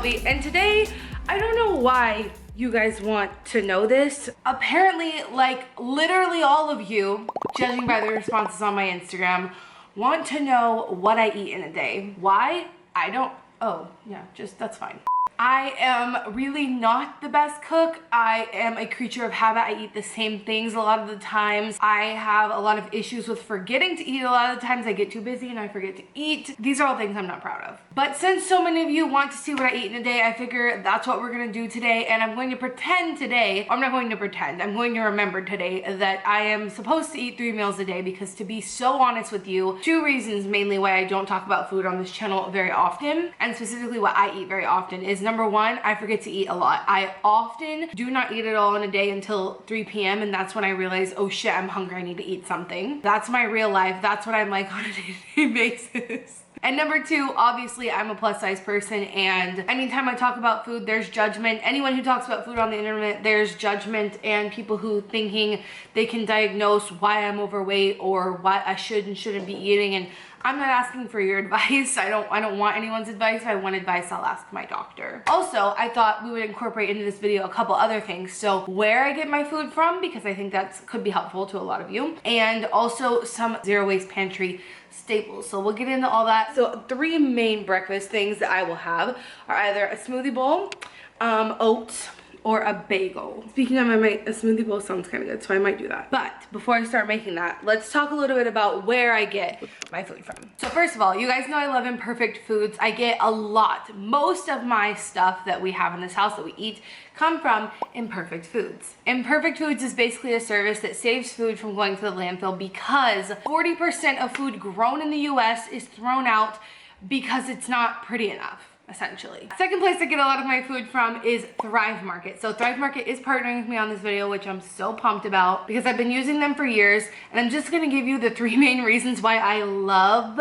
Shelby, and today, I don't know why you guys want to know this. Apparently, like literally all of you, judging by the responses on my Instagram, want to know what I eat in a day. Why? I don't, oh yeah, just that's fine. I am really not the best cook. I am a creature of habit. I eat the same things a lot of the times. I have a lot of issues with forgetting to eat a lot of the times. I get too busy and I forget to eat. These are all things I'm not proud of. But since so many of you want to see what I eat in a day, I figure that's what we're gonna do today. And I'm going to pretend today, I'm not going to pretend, I'm going to remember today that I am supposed to eat 3 meals a day, because to be so honest with you, 2 reasons mainly why I don't talk about food on this channel very often, and specifically what I eat very often, is number 1, I forget to eat a lot. I often do not eat at all in a day until 3 p.m. and that's when I realize, oh shit, I'm hungry, I need to eat something. That's my real life. That's what I'm like on a day-to-day basis. And number 2, obviously I'm a plus size person, and anytime I talk about food, there's judgment. Anyone who talks about food on the internet, there's judgment, and people who thinking they can diagnose why I'm overweight or what I should and shouldn't be eating. And I'm not asking for your advice. I don't want anyone's advice. If I want advice, I'll ask my doctor. Also, I thought we would incorporate into this video a couple other things. So where I get my food from, because I think that could be helpful to a lot of you, and also some zero waste pantry staples. So we'll get into all that. So 3 main breakfast things that I will have are either a smoothie bowl, oats, or a bagel. Speaking of, a smoothie bowl sounds kind of good, so I might do that. But before I start making that, let's talk a little bit about where I get my food from. So first of all, you guys know I love Imperfect foods. I get a lot. Most of my stuff that we have in this house that we eat come from Imperfect Foods. Imperfect Foods is basically a service that saves food from going to the landfill, because 40% of food grown in the US is thrown out because it's not pretty enough, essentially. Second place I get a lot of my food from is Thrive Market. So Thrive Market is partnering with me on this video, which I'm so pumped about because I've been using them for years, and I'm just gonna give you the 3 main reasons why I love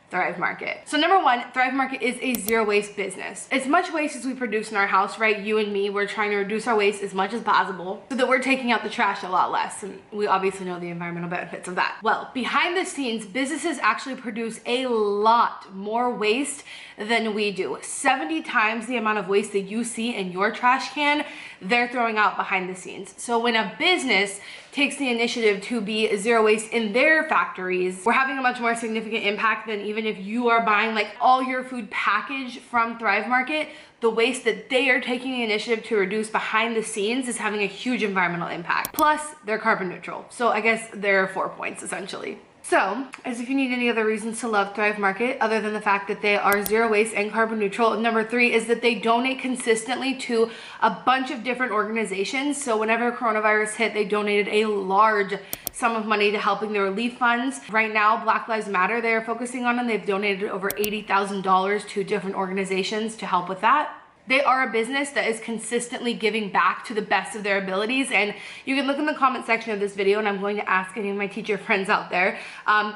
Thrive Market. So number 1, Thrive Market is a zero waste business. As much waste as we produce in our house, right? You and me, we're trying to reduce our waste as much as possible so that we're taking out the trash a lot less. And we obviously know the environmental benefits of that. Well, behind the scenes, businesses actually produce a lot more waste than we do. 70 times the amount of waste that you see in your trash can, they're throwing out behind the scenes. So when a business takes the initiative to be zero waste in their factories, we're having a much more significant impact than even if you are buying like all your food packaged from Thrive Market. The waste that they are taking the initiative to reduce behind the scenes is having a huge environmental impact. Plus, they're carbon neutral. So I guess there are 4 points essentially. So, as if you need any other reasons to love Thrive Market other than the fact that they are zero waste and carbon neutral, number 3 is that they donate consistently to a bunch of different organizations. So whenever coronavirus hit, they donated a large sum of money to helping the relief funds. Right now, Black Lives Matter they are focusing on, and they've donated over $80,000 to different organizations to help with that. They are a business that is consistently giving back to the best of their abilities, and you can look in the comment section of this video, and I'm going to ask any of my teacher friends out there.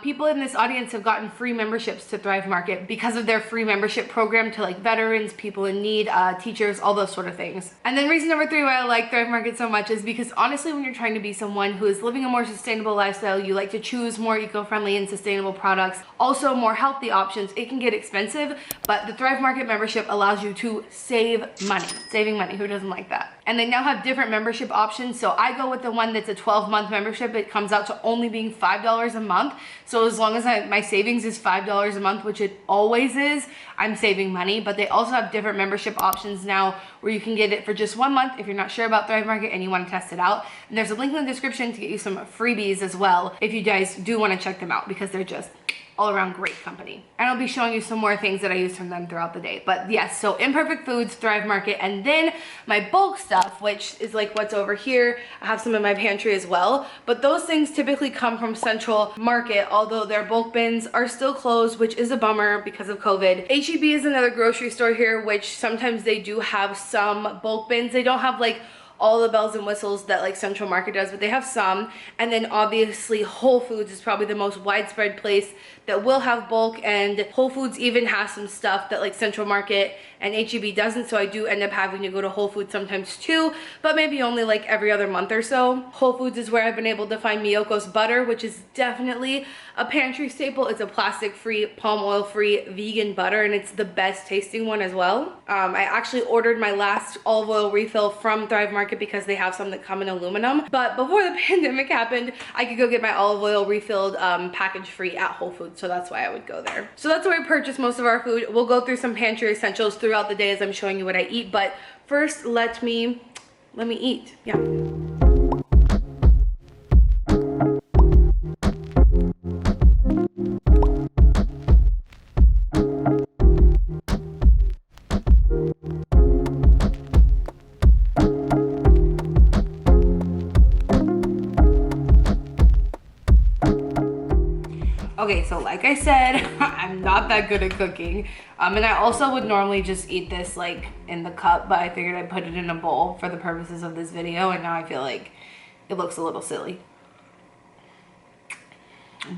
People in this audience have gotten free memberships to Thrive Market because of their free membership program to like veterans, people in need, teachers, all those sort of things. And then reason number 3 why I like Thrive Market so much is because honestly, when you're trying to be someone who is living a more sustainable lifestyle, you like to choose more eco-friendly and sustainable products, also more healthy options, it can get expensive, but the Thrive Market membership allows you to save money. Saving money, who doesn't like that? And they now have different membership options. So I go with the one that's a 12-month membership. It comes out to only being $5 a month. So as long as my savings is $5 a month, which it always is, I'm saving money. But they also have different membership options now where you can get it for just 1 month if you're not sure about Thrive Market and you want to test it out. And there's a link in the description to get you some freebies as well if you guys do want to check them out, because they're just all around great company. And I'll be showing you some more things that I use from them throughout the day. But yes, so Imperfect Foods, Thrive Market, and then my bulk stuff, which is like what's over here. I have some in my pantry as well, but those things typically come from Central Market, although their bulk bins are still closed, which is a bummer because of COVID. H-E-B is another grocery store here, which sometimes they do have some bulk bins. They don't have like all the bells and whistles that like Central Market does, but they have some. And then obviously Whole Foods is probably the most widespread place that will have bulk, and Whole Foods even has some stuff that like Central Market and HEB doesn't, so I do end up having to go to Whole Foods sometimes too, but maybe only like every other month or so. Whole Foods is where I've been able to find Miyoko's butter, which is definitely a pantry staple. It's a plastic-free, palm oil-free vegan butter, and it's the best tasting one as well. I actually ordered my last olive oil refill from Thrive Market because they have some that come in aluminum, but before the pandemic happened, I could go get my olive oil refilled package-free at Whole Foods, so that's why I would go there. So that's where I purchase most of our food. We'll go through some pantry essentials throughout the day as I'm showing you what I eat, but first let me eat. Yeah. Okay, so like I said, I'm not that good at cooking. And I also would normally just eat this like in the cup, but I figured I'd put it in a bowl for the purposes of this video, and now I feel like it looks a little silly.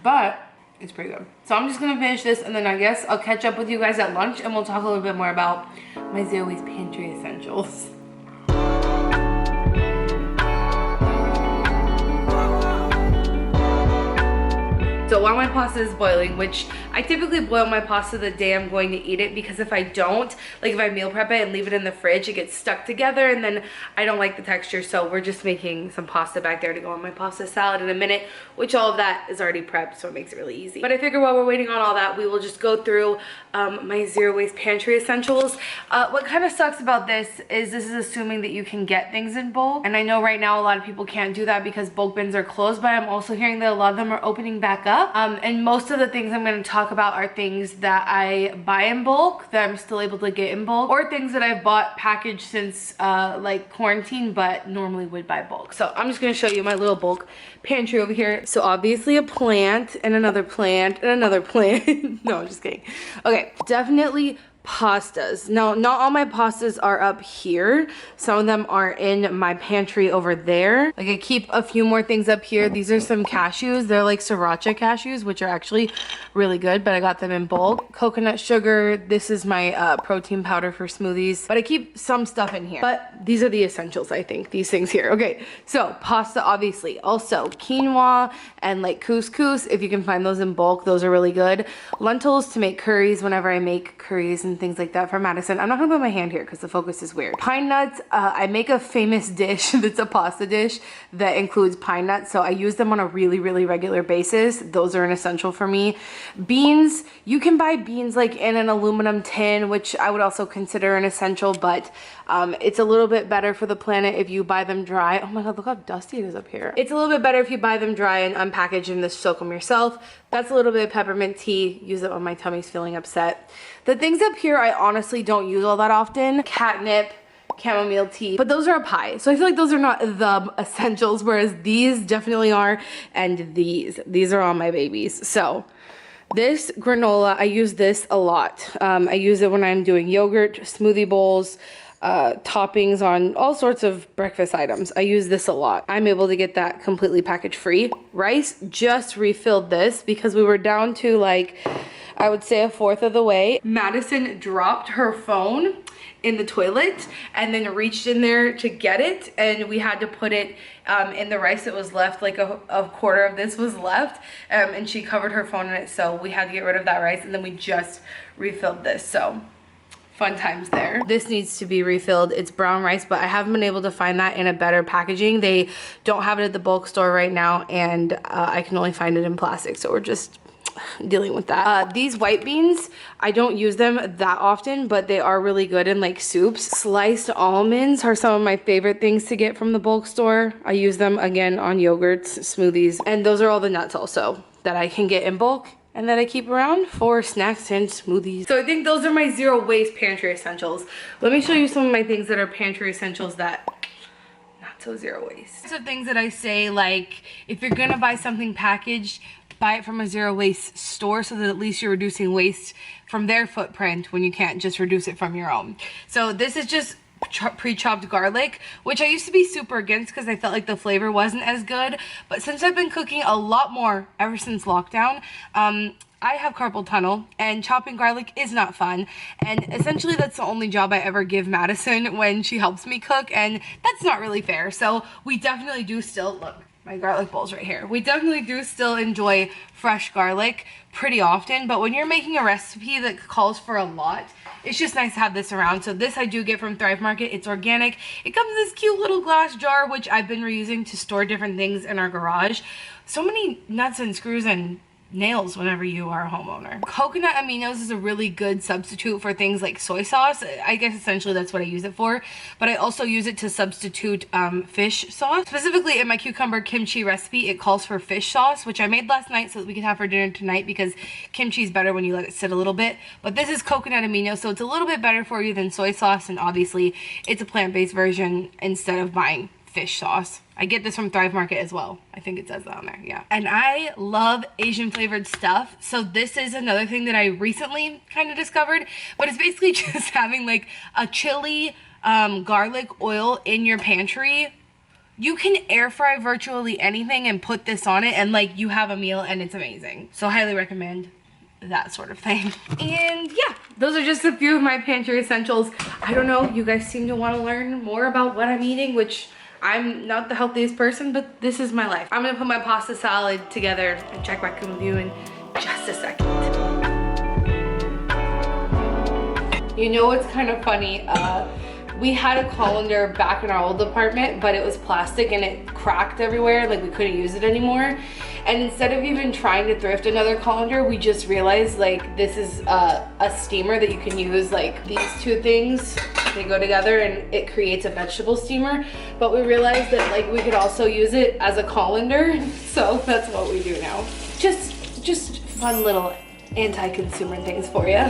But it's pretty good. So I'm just gonna finish this, and then I guess I'll catch up with you guys at lunch, and we'll talk a little bit more about my zero waste pantry essentials. So while my pasta is boiling, which I typically boil my pasta the day I'm going to eat it, because if I don't, like if I meal prep it and leave it in the fridge, it gets stuck together and then I don't like the texture. So we're just making some pasta back there to go on my pasta salad in a minute, which all of that is already prepped, so it makes it really easy. But I figure while we're waiting on all that, we will just go through my zero waste pantry essentials. What kind of sucks about this is assuming that you can get things in bulk. And I know right now a lot of people can't do that because bulk bins are closed, but I'm also hearing that a lot of them are opening back up. And most of the things I'm going to talk about are things that I buy in bulk that I'm still able to get in bulk, or things that I've bought packaged since like quarantine, but normally would buy bulk. So I'm just going to show you my little bulk pantry over here. So obviously a plant and another plant and another plant. No, I'm just kidding. Okay, definitely pastas. Now, not all my pastas are up here. Some of them are in my pantry over there. Like I keep a few more things up here. These are some cashews. They're like sriracha cashews, which are actually really good, but I got them in bulk. Coconut sugar. This is my protein powder for smoothies, but I keep some stuff in here. But these are the essentials, I think, these things here. Okay, so pasta, obviously. Also quinoa and like couscous, if you can find those in bulk, those are really good. Lentils to make curries whenever I make curries and things like that for Madison. I'm not gonna put my hand here because the focus is weird. Pine nuts, I make a famous dish that's a pasta dish that includes pine nuts, so I use them on a really regular basis. Those are an essential for me. Beans, you can buy beans like in an aluminum tin, which I would also consider an essential, but it's a little bit better for the planet if you buy them dry. Oh my god, look how dusty it is up here. It's a little bit better if you buy them dry and unpackage and just soak them yourself. That's a little bit of peppermint tea. Use it when my tummy's feeling upset. The things up here I honestly don't use all that often. Catnip, chamomile tea, but those are a pie. So I feel like those are not the essentials, whereas these definitely are, and these are all my babies. So this granola, I use this a lot. I use it when I'm doing yogurt, smoothie bowls, toppings on all sorts of breakfast items. I use this a lot. I'm able to get that completely package free. Rice, just refilled this because we were down to like, I would say 1/4 of the way. Madison dropped her phone in the toilet and then reached in there to get it, and we had to put it in the rice that was left. Like a 1/4 of this was left, and she covered her phone in it, so we had to get rid of that rice, and then we just refilled this. So fun times there. This needs to be refilled. It's brown rice, but I haven't been able to find that in a better packaging. They don't have it at the bulk store right now, and I can only find it in plastic, so we're just dealing with that. These white beans, I don't use them that often, but they are really good in like soups. Sliced almonds are some of my favorite things to get from the bulk store. I use them again on yogurts, smoothies, and those are all the nuts also that I can get in bulk and that I keep around for snacks and smoothies. So I think those are my zero waste pantry essentials. Let me show you some of my things that are pantry essentials that not so zero waste. So things that I say, like if you're gonna buy something packaged, buy it from a zero waste store so that at least you're reducing waste from their footprint when you can't just reduce it from your own. So this is just pre-chopped garlic, which I used to be super against because I felt like the flavor wasn't as good, but since I've been cooking a lot more ever since lockdown, I have carpal tunnel and chopping garlic is not fun, and essentially that's the only job I ever give Madison when she helps me cook, and that's not really fair. So we definitely do still, look, my garlic bowl's right here. We definitely do still enjoy fresh garlic pretty often, but when you're making a recipe that calls for a lot, it's just nice to have this around. So this I do get from Thrive Market. It's organic. It comes in this cute little glass jar, which I've been reusing to store different things in our garage. So many nuts and screws and nails whenever you are a homeowner. Coconut aminos is a really good substitute for things like soy sauce. I guess essentially that's what I use it for, but I also use it to substitute fish sauce. Specifically in my cucumber kimchi recipe, it calls for fish sauce, which I made last night so that we can have for dinner tonight, because kimchi is better when you let it sit a little bit. But this is coconut amino, so it's a little bit better for you than soy sauce, and obviously it's a plant-based version instead of buying fish sauce. I get this from Thrive Market as well. I think it says that on there, yeah. And I love Asian flavored stuff. So this is another thing that I recently kind of discovered, but it's basically just having like a chili garlic oil in your pantry. You can air fry virtually anything and put this on it, and like you have a meal, and it's amazing. So highly recommend that sort of thing. And yeah, those are just a few of my pantry essentials. I don't know, you guys seem to want to learn more about what I'm eating, which I'm not the healthiest person, but this is my life. I'm gonna put my pasta salad together and check back in with you in just a second. You know what's kind of funny? We had a colander back in our old apartment, but it was plastic and it cracked everywhere, like we couldn't use it anymore. And instead of even trying to thrift another colander, we just realized like this is a steamer that you can use, like these two things, they go together and it creates a vegetable steamer. But we realized that like we could also use it as a colander, so that's what we do now. Just fun little anti-consumer things for you.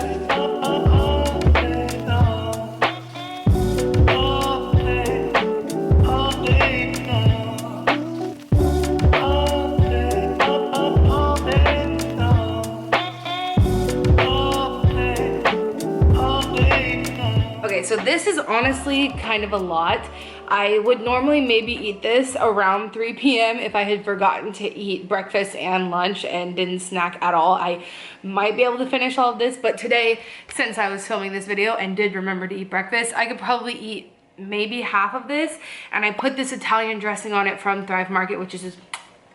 So this is honestly kind of a lot. I would normally maybe eat this around 3 p.m. if I had forgotten to eat breakfast and lunch and didn't snack at all. I might be able to finish all of this, but today, since I was filming this video and did remember to eat breakfast, I could probably eat maybe half of this. And I put this Italian dressing on it from Thrive Market, which is just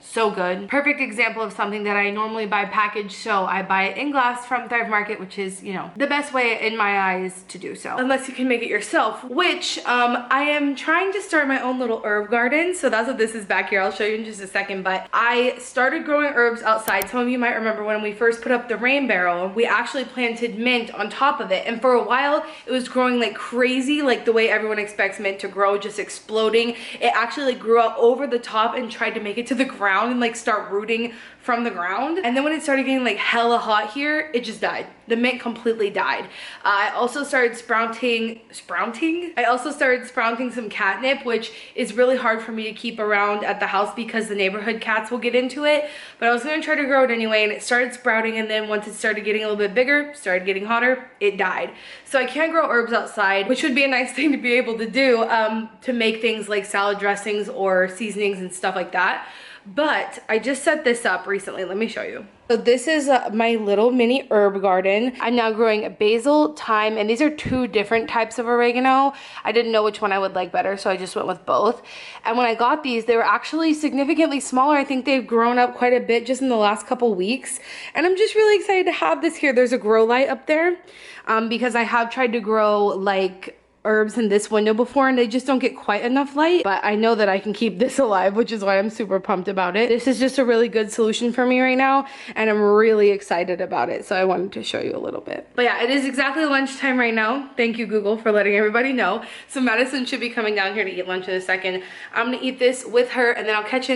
so good. Perfect example of something that I normally buy packaged, so I buy it in glass from Thrive Market, which is, you know, the best way in my eyes to do so. Unless you can make it yourself, which I am trying to start my own little herb garden. So that's what this is back here. I'll show you in just a second, but I started growing herbs outside. Some of you might remember when we first put up the rain barrel, we actually planted mint on top of it. And for a while, it was growing like crazy, like the way everyone expects mint to grow, just exploding. It actually like grew up over the top and tried to make it to the ground and like start rooting from the ground. And then when it started getting like hella hot here, it just died. The mint completely died. I also started sprouting some catnip, which is really hard for me to keep around at the house because the neighborhood cats will get into it. But I was gonna try to grow it anyway, and it started sprouting, and then once it started getting a little bit bigger, started getting hotter, it died. So I can't grow herbs outside, which would be a nice thing to be able to do to make things like salad dressings or seasonings and stuff like that. But I just set this up recently. Let me show you. So this is my little mini herb garden. I'm now growing basil, thyme, and these are two different types of oregano. I didn't know which one I would like better, so I just went with both. And when I got these, they were actually significantly smaller. I think they've grown up quite a bit just in the last couple weeks. And I'm just really excited to have this here. There's a grow light up there because I have tried to grow like herbs in this window before and they just don't get quite enough light, but I know that I can keep this alive, which is why I'm super pumped about it. This is just a really good solution for me right now, and I'm really excited about it, so I wanted to show you a little bit. But yeah, it is exactly lunchtime right now. Thank you, Google, for letting everybody know. So Madison should be coming down here to eat lunch in a second. I'm gonna eat this with her, and then I'll catch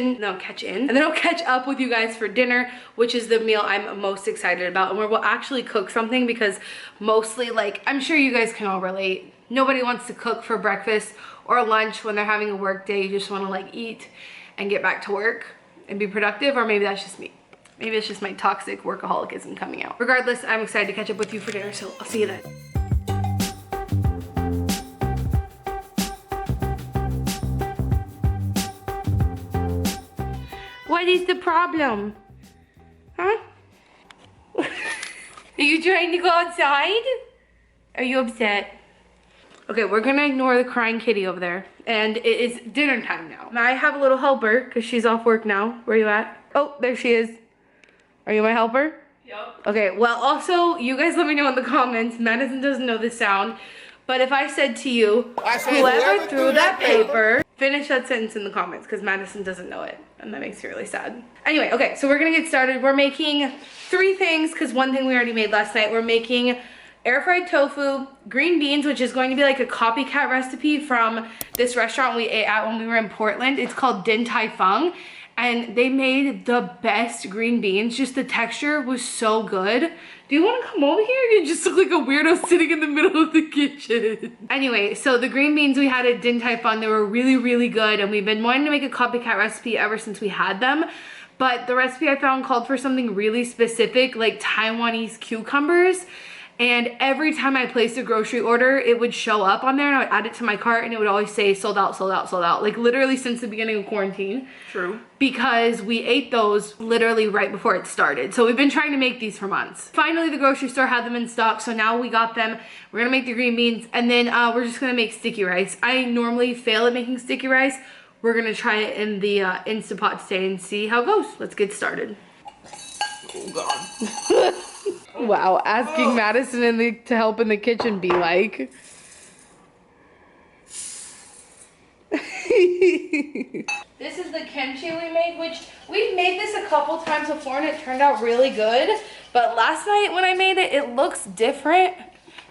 up with you guys for dinner, which is the meal I'm most excited about, and where we'll actually cook something, because mostly, like, I'm sure you guys can all relate, nobody wants to cook for breakfast or lunch when they're having a work day. You just want to like eat and get back to work and be productive, or maybe that's just me. Maybe it's just my toxic workaholicism coming out. Regardless, I'm excited to catch up with you for dinner, so I'll see you then. What is the problem? Huh? Are you trying to go outside? Are you upset? Okay, we're gonna ignore the crying kitty over there. And it is dinner time now. Now I have a little helper because she's off work now. Where are you at? Oh, there she is. Are you my helper? Yep. Okay, well also, you guys let me know in the comments. Madison doesn't know this sound. But if I said to you, whoever threw that paper, finish that sentence in the comments because Madison doesn't know it. And that makes me really sad. Anyway, okay, so we're gonna get started. We're making 3 things because one thing we already made last night. We're making air fried tofu, green beans, which is going to be like a copycat recipe from this restaurant we ate at when we were in Portland. It's called Din Tai Fung. And they made the best green beans. Just the texture was so good. Do you want to come over here? You just look like a weirdo sitting in the middle of the kitchen. Anyway, so the green beans we had at Din Tai Fung, they were really, really good. And we've been wanting to make a copycat recipe ever since we had them. But the recipe I found called for something really specific, like Taiwanese cucumbers. And every time I placed a grocery order, it would show up on there and I would add it to my cart and it would always say sold out, sold out, sold out. Like literally since the beginning of quarantine. True. Because we ate those literally right before it started. So we've been trying to make these for months. Finally, the grocery store had them in stock. So now we got them. We're gonna make the green beans and then we're just gonna make sticky rice. I normally fail at making sticky rice. We're gonna try it in the Instapot today and see how it goes. Let's get started. Oh God. Wow, asking Madison to help in the kitchen be like. This is the kimchi we made, which we've made this a couple times before and it turned out really good. But last night when I made it, it looks different.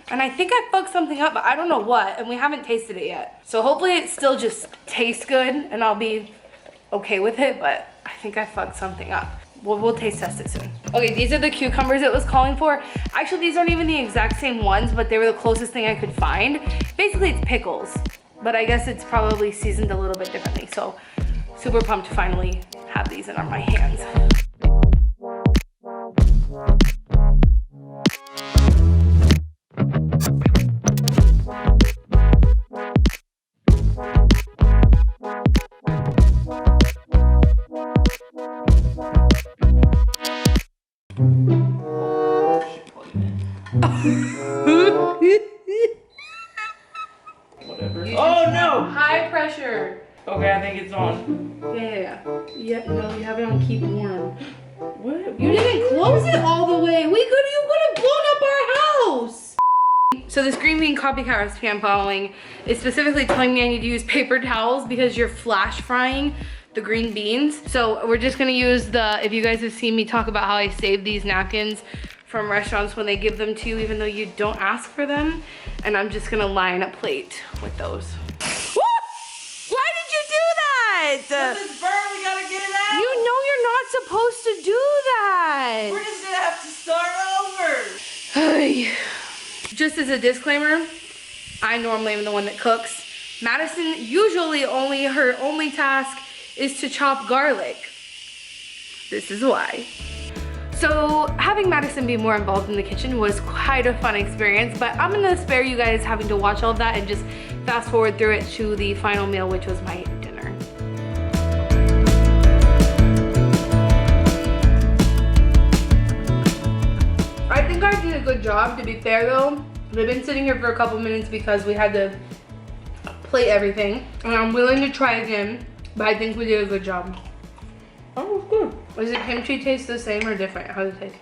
And I think I fucked something up, but I don't know what. And we haven't tasted it yet. So hopefully it still just tastes good and I'll be okay with it. But I think I fucked something up. We'll taste test it soon. Okay, these are the cucumbers it was calling for. Actually, these aren't even the exact same ones, but they were the closest thing I could find. Basically, it's pickles, but I guess it's probably seasoned a little bit differently. So, super pumped to finally have these in my hands. Whatever. Oh no! High pressure. Okay, I think it's on. Yeah. No, you have it on keep warm. What? You didn't close it all the way. You could have blown up our house. So this green bean copycat recipe I'm following is specifically telling me I need to use paper towels because you're flash frying the green beans. So we're just gonna use if you guys have seen me talk about how I save these napkins from restaurants when they give them to you even though you don't ask for them. And I'm just gonna line a plate with those. Why did you do that? It's burn, we gotta get it out. You know you're not supposed to do that. We're just gonna have to start over. Just as a disclaimer, I normally am the one that cooks. Madison usually her only task is to chop garlic. This is why. So having Madison be more involved in the kitchen was quite a fun experience, but I'm gonna spare you guys having to watch all of that and just fast forward through it to the final meal, which was my dinner. I think I did a good job, to be fair though. They've been sitting here for a couple minutes because we had to plate everything. And I'm willing to try again, but I think we did a good job. Oh, it's good. Does the kimchi taste the same or different? How does it taste?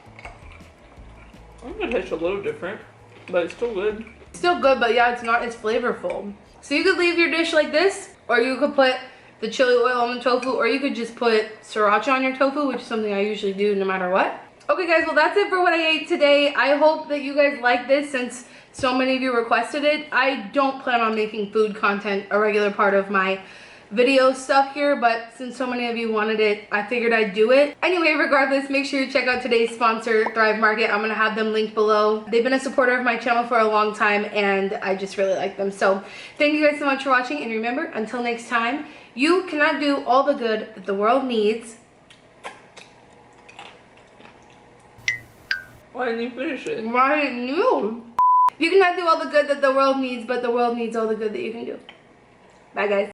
I'm gonna taste a little different, but it's still good. Still good, but yeah, it's not as flavorful. So you could leave your dish like this, or you could put the chili oil on the tofu, or you could just put sriracha on your tofu, which is something I usually do no matter what. Okay guys, well that's it for what I ate today. I hope that you guys like this since so many of you requested it. I don't plan on making food content a regular part of my video stuff here, but since so many of you wanted it, I figured I'd do it. Anyway, regardless, make sure you check out today's sponsor, Thrive Market. I'm gonna have them linked below. They've been a supporter of my channel for a long time and I just really like them. So thank you guys so much for watching, and remember, until next time, you cannot do all the good that the world needs. Why didn't you finish it? Why didn't you? You cannot do all the good that the world needs, but the world needs all the good that you can do. Bye guys.